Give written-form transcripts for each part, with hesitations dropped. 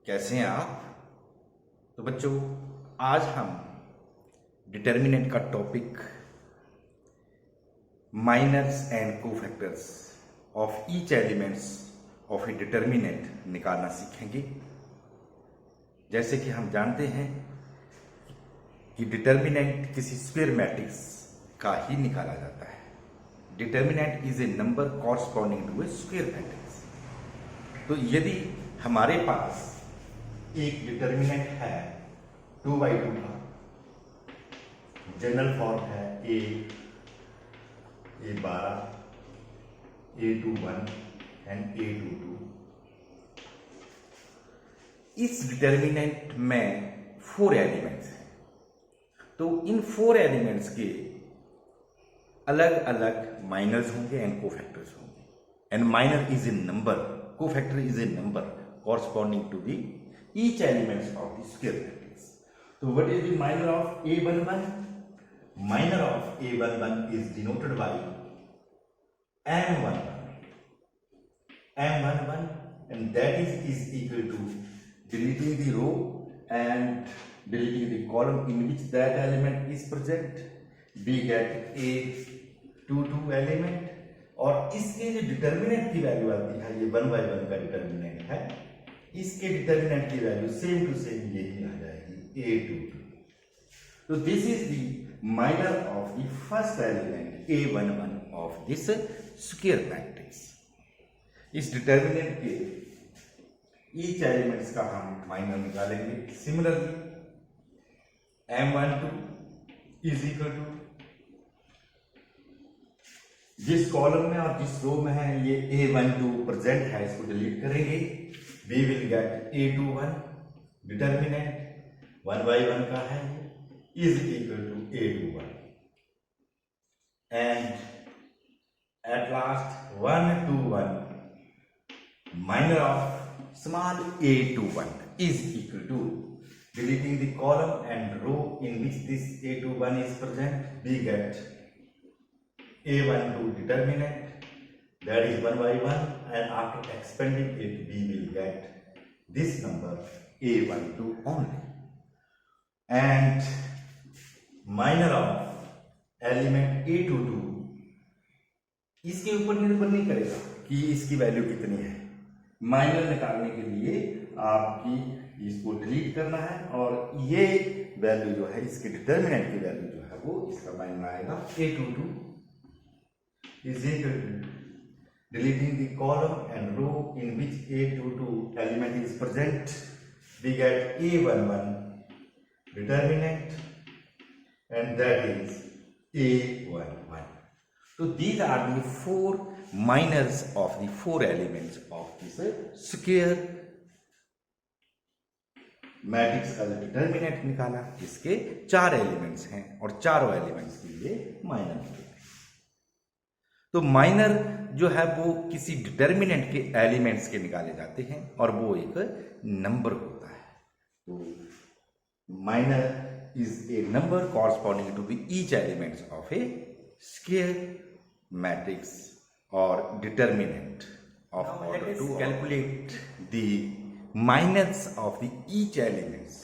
कैसे हैं आप। तो बच्चों, आज हम डिटर्मिनेंट का topic minors and cofactors of each elements of a determinant निकालना सीखेंगे। जैसे कि हम जानते हैं कि डिटर्मिनेंट किसी स्क्वायर मैट्रिक्स का ही निकाला जाता है। Determinant is a number corresponding to a square matrix. तो यदि हमारे पास एक डिटर्मिनेंट है 2/2 का, जनरल फॉर्म है A12, A21 एंड A22। इस डिटर्मिनेंट में 4 एलिमेंट्स हैं। तो इन 4 एलिमेंट्स के अलग अलग माइनर्स होंगे एंड कोफैक्टर्स होंगे। And minor is a number, cofactor is a number corresponding to the each elements of the square matrix. So what is the minor of A11? Minor of A11 is denoted by M11. M11, and that is equal to deleting the row and deleting the column in which that element is present. We get A22 element, और इसके जो determinant की value आती है, ये 1/1 का determinant है, इसके डिटर्मिनेंट की वैल्यू सेम टू सेम यही आ जाएगी A22। तो this is the minor of the first element A11 of this square matrix. इस डिटर्मिनेंट के ईच एलिमेंट्स का हम माइनर निकालेंगे। Similarly M12 is equal to, जिस कॉलम में और जिस रो में है ये A12 प्रेजेंट है, इसको डिलीट करेंगे। We will get A21 determinant 1/1 का है, is equal to A21, and at last 1/1 minor of small A21 is equal to, deleting the column and row in which this A21 is present, we get A12 determinant, that is 1/1, and after expanding it we will get this number A12 only. And minor of element A22 इसके ऊपर निर्भर नहीं करेगा कि इसकी value कितनी है। Minor निकालने के लिए आपकी इसको डिलीट करना है, और ये वैल्यू जो है, इसके डिटर्मिनेंट की वैल्यू जो है, वो इसका माइनर आएगा A22 is equal to, deleting the column and row in which A22 element is present, we get A11 determinant, and that is A11. So these are the 4 minors of the 4 elements of this square matrix का determinant निकाला। इसके 4 elements हैं और चारों elements के लिए minor निकाला। तो माइनर जो है वो किसी डिटर्मिनेंट के एलिमेंट्स के निकाले जाते हैं, और वो एक नंबर होता है। तो minor is a number corresponding to the each elements of a square matrix और determinant of order to calculate the minors of the each elements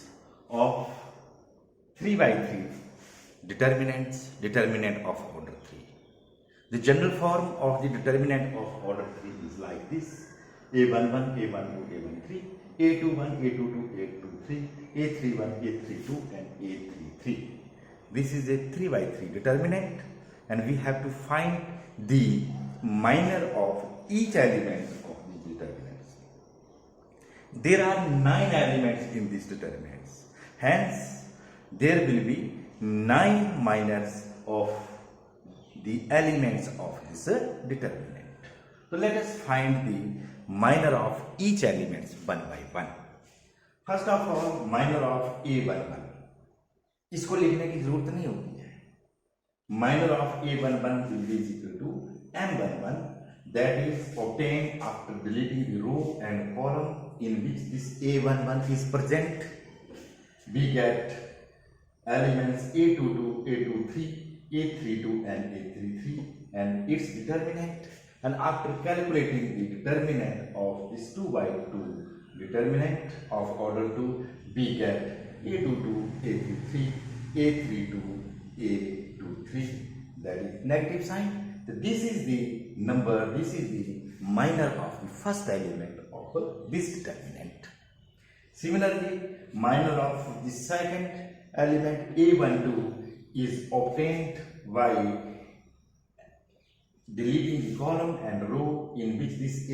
of 3/3 determinant of order 3। The general form of the determinant of order 3 is like this: A11, A12, A13, A21, A22, A23, A31, A32, and A33. This is a 3/3 determinant, and we have to find the minor of each element of these determinants. There are 9 elements in these determinants. Hence, there will be 9 minors of the elements of this determinant. So let us find the minor of each element one by one. First of all, minor of A11, इसको लिखने की जरूरत नहीं होती है। Minor of A11 will be equal to M11, that is obtained after deleting the row and column in which this A11 is present. We get elements A22, A23, A32 and A33 and its determinant, and after calculating the determinant of this 2/2 determinant of order 2, we get A22, A33, A32, A23, that is negative sign. So this is the number, this is the minor of the first element of this determinant. Similarly, minor of the second element A12 is obtained by deleting the column and row in which this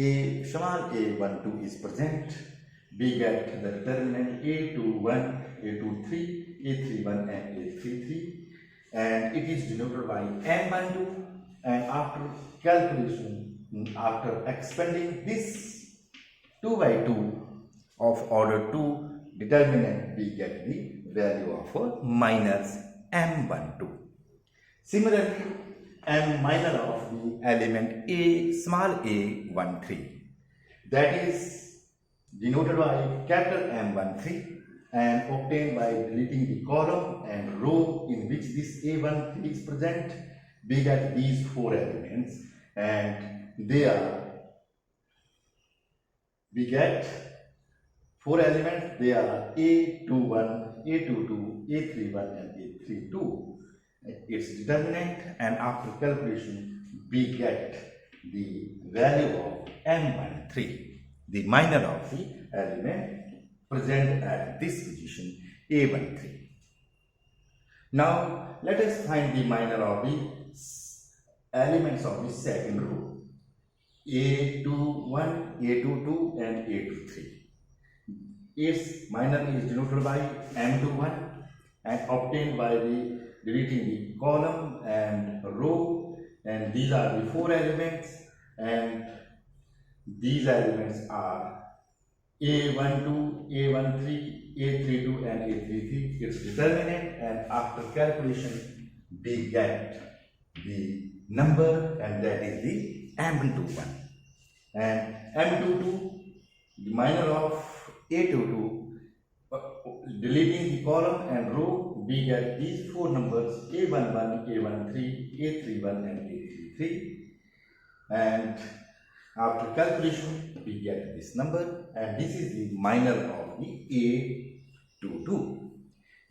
small a12 is present. We get the determinant A21, A23, A31 and A33, and it is denoted by M12, and after calculation, after expanding this 2 by 2 of order 2 determinant, we get the value of minus M12. Similarly, M minor of the element A small a13, that is denoted by capital M13 and obtained by deleting the column and row in which this A13 is present. We get these four elements, and they are, we get four elements, they are A21, A22, A31 and A32. Its determinant, and after calculation we get the value of M13, the minor of the element present at this position A13. Now let us find the minor of the elements of the second row, A21, A22 and A23. Its minor is denoted by M21 and obtained by the deleting the column and row, and these are the four elements, and these elements are A12, A13, A32 and A33. Its determinant, and after calculation we get the number, and that is the M21. And M22, the minor of A22, deleting the column and row, we get these four numbers A11, A13, A31 and A33, and after calculation we get this number, and this is the minor of the A22,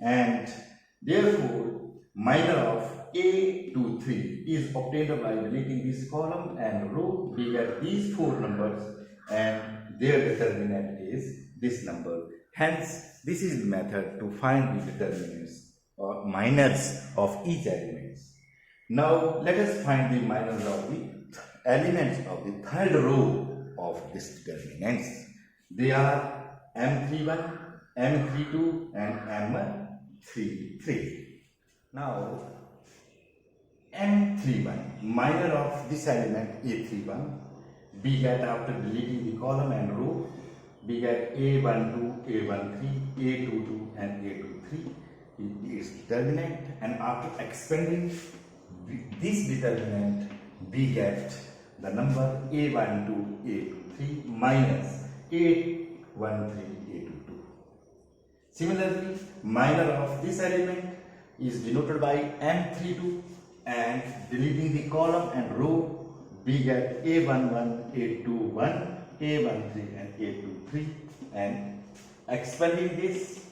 and therefore minor of A23 is obtained by deleting this column and row. We get these four numbers and their determinant is this number. Hence, this is the method to find the determinants or minors of each element. Now, let us find the minors of the elements of the third row of this determinants. They are M31, M32 and M33. Now, M31, minor of this element A31, we get after deleting the column and row, we get A12, A13, A22 and A23 is determinant, and after expanding this determinant we get the number A12, A23 minus A13, A22. Similarly, minor of this element is denoted by M32, and deleting the column and row we get A11, A21, A13 and A23, and expanding this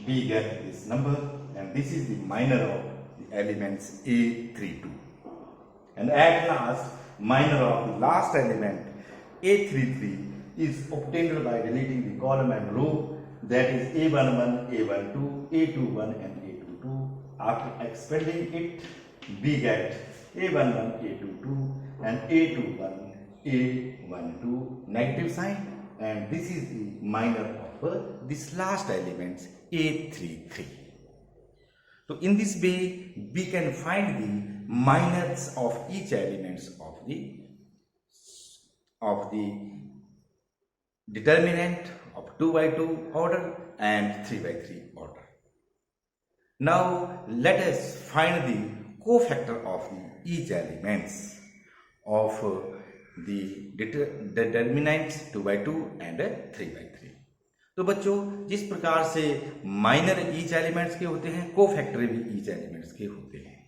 we get this number, and this is the minor of the elements A32. And at last, minor of the last element A33 is obtained by deleting the column and row, that is A11, A12, A21 and A22. After expanding it we get A11, A22 and A21, A12 negative sign, and this is the minor of this last element A33. So in this way we can find the minors of each elements of the determinant of 2 by 2 order and 3 by 3 order. Now let us find the cofactor of each elements of the determinants 2 by 2 and 3 by 3. तो बच्चों, जिस प्रकार से minor each elements के होते हैं, cofactor भी each elements के होते हैं,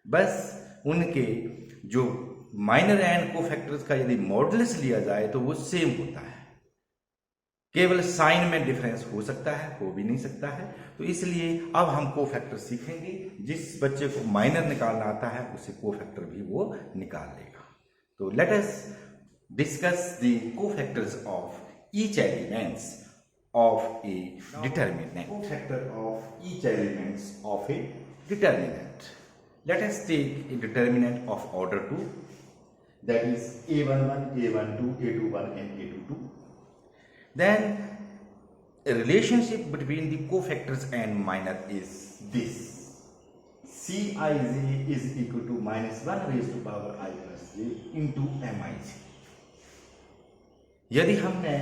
बस उनके जो माइनर एंड कोफैक्टर्स का यदि मॉडुलस लिया जाए तो वो सेम होता है। केवल साइन में डिफरेंस हो सकता है, हो भी नहीं सकता है। तो इसलिए अब हम कोफैक्टर सीखेंगे। जिस बच्चे को माइनर निकालना आता है उसे कोफैक्टर भी वो निकाल लेगा। तो let us discuss the cofactors of each elements of a determinant. Cofactor of each elements of a determinant. Let us take a determinant of order 2, that is a11, a12, a21 and a22. Then a relationship between the cofactors and minor is this: Cij is equal to minus 1 raised to power I plus j into mij. यदि हमने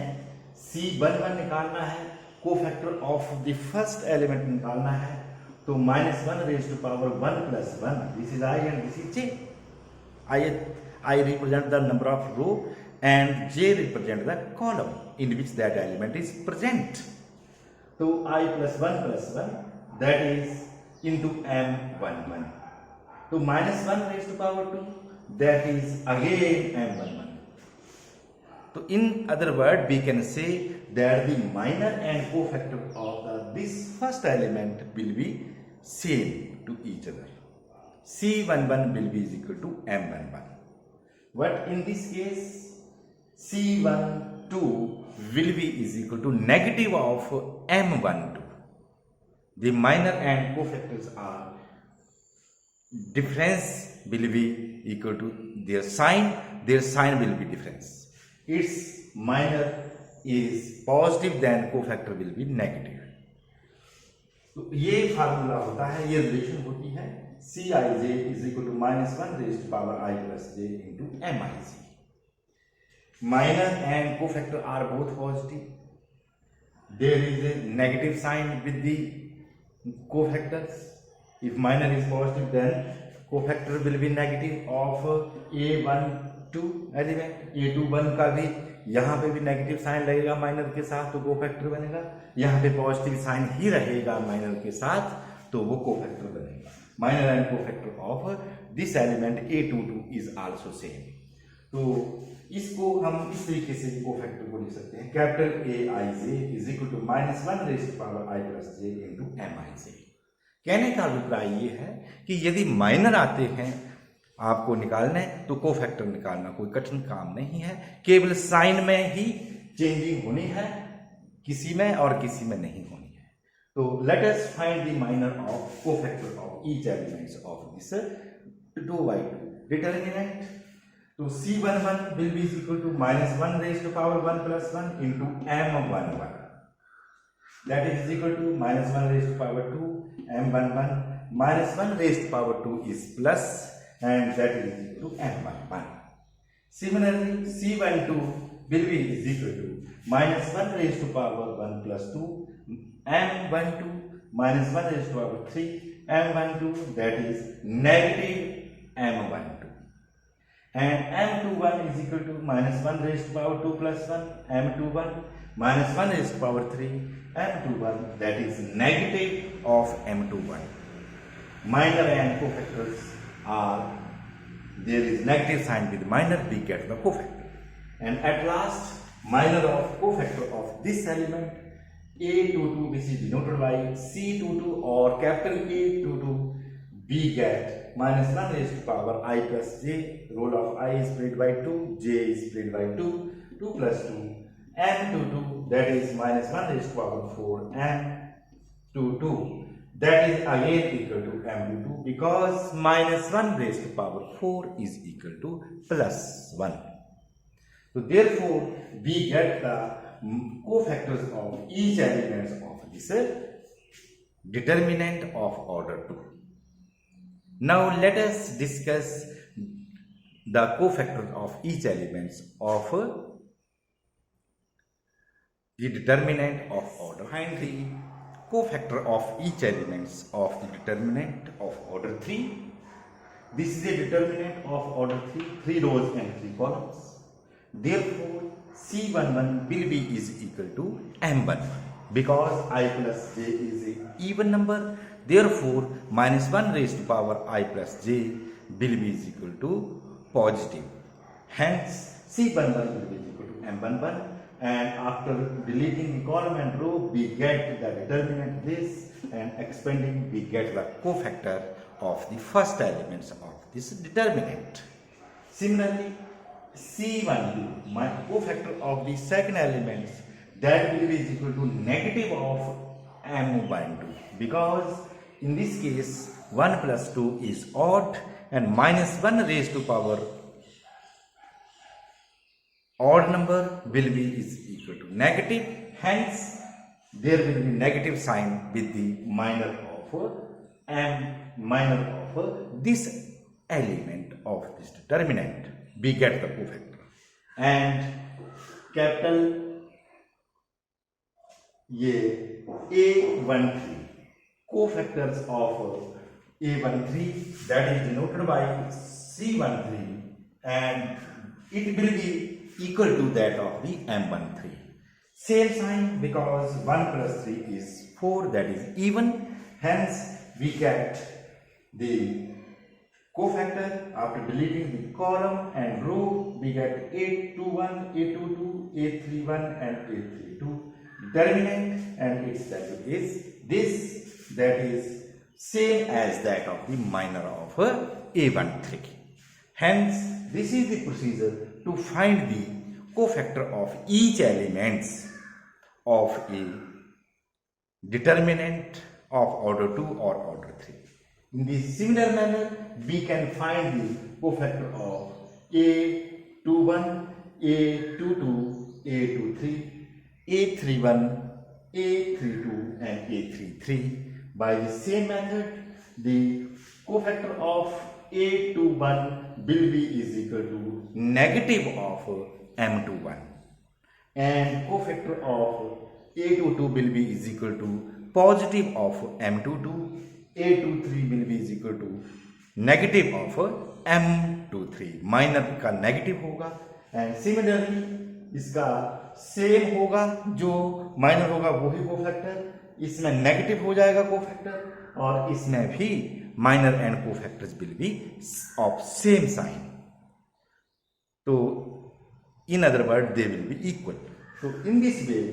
C11 निकालना है, cofactor of the first element निकालना है, तो minus 1 raise to power 1 plus 1, this is I and this is J. I represent the number of row and J represent the column in which that element is present. तो I plus 1 that is into M11, तो minus 1 raise to power 2 that is again M11. So in other word, we can say that the minor and cofactor of this first element will be same to each other. C11 will be is equal to M11. But in this case, C12 will be is equal to negative of M12. The minor and cofactors are difference will be equal to their sign will be difference. Its minor is positive, then cofactor will be negative. तो ये formula होता है, ये relation होती है Cij is equal to minus 1 raised to power I plus j into Mij. Minor and cofactor are both positive. There is a negative sign with the cofactors. If minor is positive, then cofactor will be negative of A12 element. A21 का भी यहाँ पे भी negative sign लगेगा minor के साथ, तो cofactor बनेगा। यहाँ पे पॉजिटिव साइन ही रहेगा माइनर के साथ, तो वो कोफैक्टर बनेगा। Minor and cofactor of this element A22 is also same. तो इसको हम इस तरीके से कोफैक्टर को लिख सकते हैं, capital Aij is equal to minus 1 raise to power I plus j into Mij। कहने का अभिप्राय ये है कि यदि माइनर आते हैं आपको निकालने, तो कोफैक्टर निकालना कोई कठिन काम नहीं है, केवल साइन में ही चेंजिंग होनी है, किसी में और किसी में नहीं होनी है। तो let us find the minor of cofactor of each elements of this 2/2 determinant. तो C11 will be equal to minus 1 raised to power 1 plus 1 into M11, that is equal to minus 1 raised to power 2 M11 minus 1 raised to power 2 is plus, and that is equal to M11. Similarly, C12 will be is equal to minus 1 raised to power 1 plus 2 M12 minus 1 raised to power 3 M12, that is negative M12. And M21 is equal to minus 1 raised to power 2 plus 1 M21 minus 1 raised to power 3 M21, that is negative of M21. Minor and cofactors are, there is negative sign with minor, we get the cofactor. And at last, minor of cofactor of this element A22, which is denoted by C22 or capital A22, we get minus 1 raised to power I plus j, role of I is split by 2, j is split by 2, 2 plus 2, M22, that is minus 1 raised to power 4, M22. That is again equal to M22, because minus 1 raised to power 4 is equal to plus 1. So therefore, we get the cofactors of each element of this determinant of order 2. Now let us discuss the cofactors of each element of the determinant of order. Find the cofactor of each elements of the determinant of order 3. This is a determinant of order 3, 3 rows and 3 columns. Therefore, C11 will be is equal to M11, because I plus j is an even number. Therefore, minus 1 raised to power I plus j will be is equal to positive. Hence, C11 will be equal to M11. and after deleting the column and row, we get the determinant this, and expanding we get the cofactor of the first elements of this determinant. Similarly, C12, my cofactor of the second elements, that will be equal to negative of M12, because in this case 1 plus 2 is odd and minus 1 raised to power odd number will be is equal to negative, hence there will be negative sign with the minor of this element of this determinant. We get the cofactor, and capital ये A13 cofactors of A13, that is denoted by C13, and it will be equal to that of the M13. Same sign, because 1 plus 3 is 4, that is even, hence we get the cofactor after deleting the column and row. We get A21, A22, A31 and A32 determinant, and its value is this, that is same as that of the minor of A13. Hence this is the procedure to find the cofactor of each elements of a determinant of order 2 or order 3. In this similar manner, we can find the cofactor of A21, A22, A23, A31, A32 and A33. By the same method, the cofactor of A21 will be is equal to negative of M21, and cofactor of A22 will be is equal to positive of M22, A23 will be is equal to negative of M23, minor का negative होगा, and similarly इसका same होगा, जो minor होगा वही cofactor, इसमें negative हो जाएगा कोफैक्टर, और इसमें भी minor and cofactors will be of same sign. तो in other words they will be equal. So in this way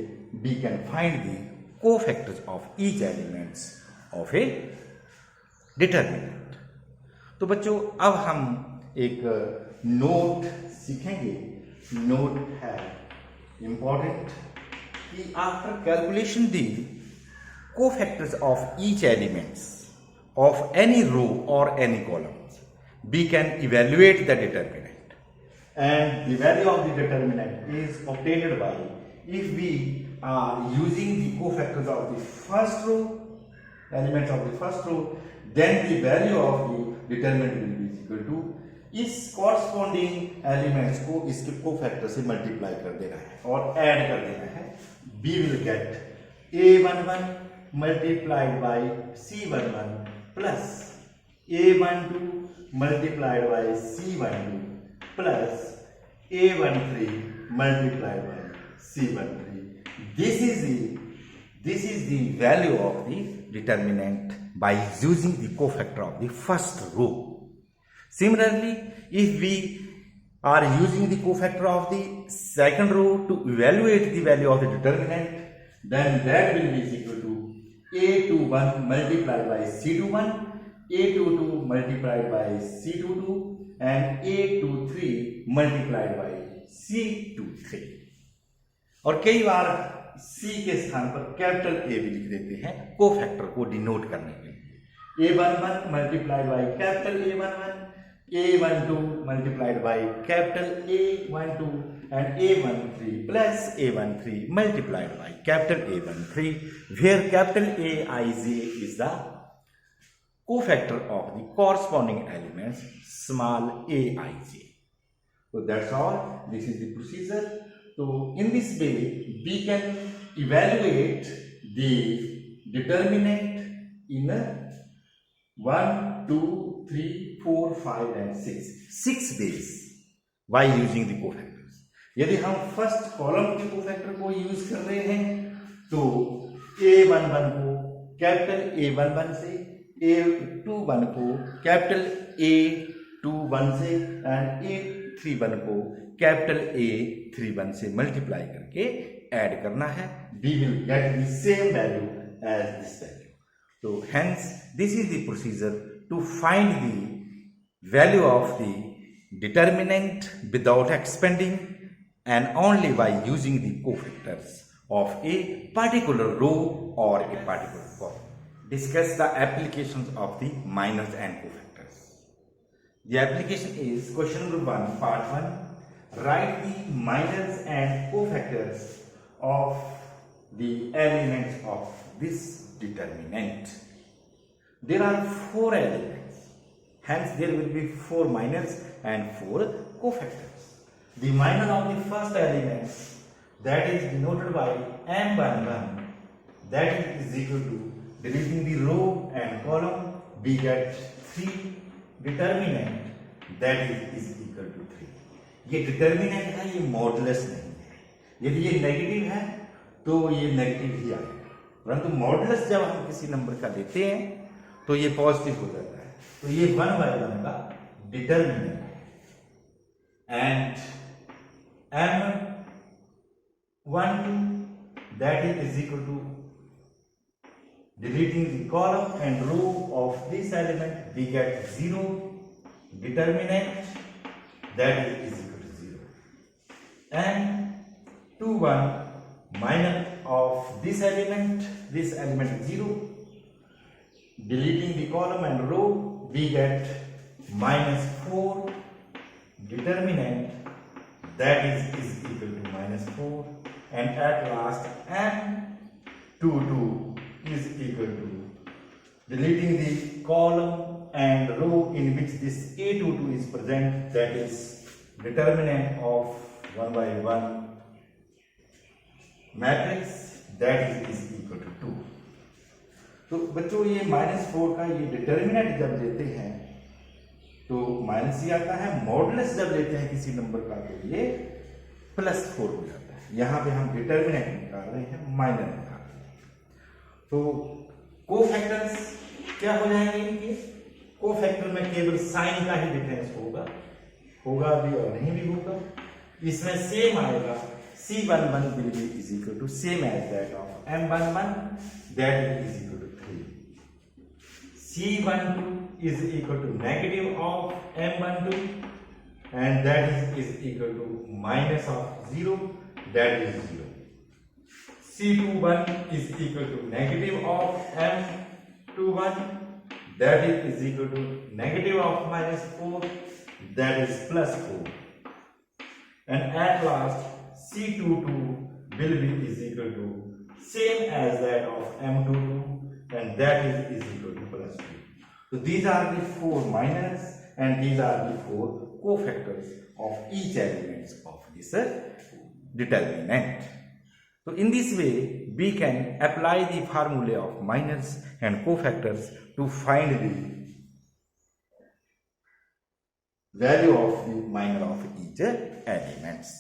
we can find the cofactors of each elements of a determinant. तो बच्चों अब हम एक note सीखेंगे. Note है important कि after calculation the cofactors of each elements of any row or any column we can evaluate the determinant. And the value of the determinant is obtained by, if we are using the cofactors of the first row, elements of the first row, then the value of the determinant will be equal to इस corresponding elements को इसके cofactor से multiply कर देना है और add कर देना है. We will get A11 multiplied by C11 plus A12 multiplied by C12 plus A13 multiplied by C13. This is the value of the determinant by using the cofactor of the first row. Similarly, if we are using the cofactor of the second row to evaluate the value of the determinant, then that will be equal to A21 multiplied by C21, A22 multiplied by C22 and A23 multiplied by C23. और कई बार C के स्थान पर capital A भी लिख देते हैं cofactor को डिनोट करने के लिए. A11 multiplied by capital A11, A12 multiplied by capital A12 and A13 plus A13 multiplied by capital A13, where capital Aij is the cofactor of the corresponding elements small aij. So that's all. This is the procedure. So in this way we can evaluate the determinant in 1, 2, 3, 4, 5 and 6 ways by using the cofactors. यदि हम first column के cofactor को use कर रहे हैं तो A11 को capital A11 से, A21 को कैपिटल A21 से एंड A31 को कैपिटल A 3 1 से मल्टीप्लाई करके ऐड करना है. We will get the same value as this value. So hence this is the procedure to find the value of the determinant without expanding and only by using the cofactors of a particular row or a particular column. Discuss the applications of the minors and cofactors. The application is question number 1, part 1. Write the minors and cofactors of the elements of this determinant. There are 4 elements, hence there will be 4 minors and 4 cofactors. The minor of the first element, that is denoted by M11, that is equal to, deleting the row and column, we get 3. Determinant, that is equal to 3. ये determinant है, ये modulus नहीं है. यदि ये negative है तो ये नेगेटिव ही आएगा, परंतु मॉडुलस जब हम किसी नंबर का लेते हैं तो ये पॉजिटिव हो जाता है. तो ये 1/1 का डिटर्मिनेंट है. And M12, that is equal to, deleting the column and row of this element, we get 0. Determinant, that is equal to 0. And 21, minor of this element is 0. Deleting the column and row, we get -4. Determinant, that is equal to -4. And at last, M22 is equal to, deleting the column and row in which this A22 is present, that is determinant of 1/1 matrix, that is equal to 2. तो बच्चों ये -4 का ये determinant जब लेते हैं तो minus ही आता है. मॉडुलस जब लेते हैं किसी नंबर का तो ये +4 हो जाता है. यहाँ पे हम डिटर्मिनेंट निकाल रहे हैं, माइनर निकाल रहे हैं. तो कोफैक्टर्स क्या हो जाएंगे इनके? कोफैक्टर में केवल साइन का ही डिफरेंस होगा भी और नहीं भी होगा. इसमें सेम आएगा. C11 will be is equal to same as that of M11, that is equal to 3. C12 is equal to negative of M12, and that is equal to minus of 0, that is 0. C21 is equal to negative of M21, that is equal to negative of -4, that is +4. And at last C22 will be is equal to same as that of M22, and that is equal to +2. So these are the 4 minors and these are the 4 cofactors of each element of this determinant. So in this way we can apply the formula of minors and cofactors to find the value of the minor of each elements.